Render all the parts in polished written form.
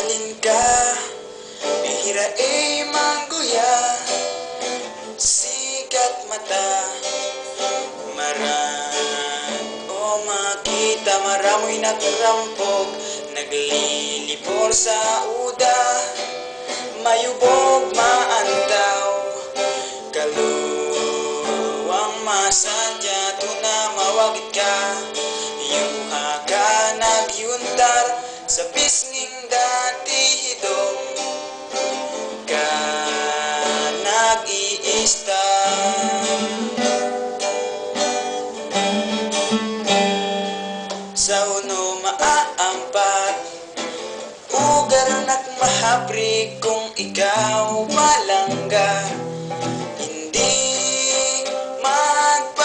mahalin ka, bihira mangguya, sikat mata, marag o makita, maramoy nagarampog, naglilibor sa uda, mayubog maantaw, kaluwang masadya, tuna mawagit ka, yuha ka nagyuntar, sa pisnging dati hidong ka nag-iista. Sa uno maaampat, ugar nak mahapri kung ikaw palangga, hindi magpauli.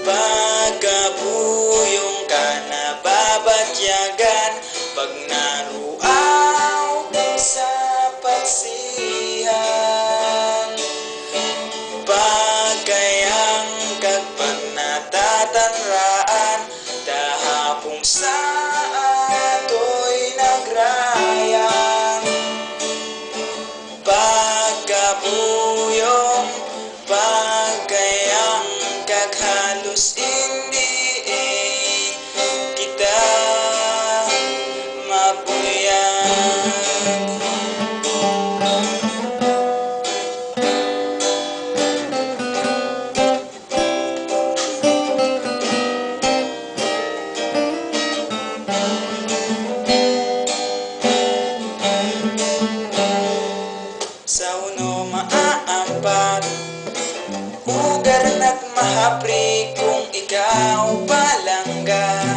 Pagkabuyong ka na babatyagan, pag naruaw sa patsihan, pagkayang kagpag natatanraan, dahapong sa ato'y nagrayang. Pagkabuyong, pagkayang kaghalos hindi kita mabuyag. Sa uno maaampat, ugar na't mahapri kung ikaw palangga.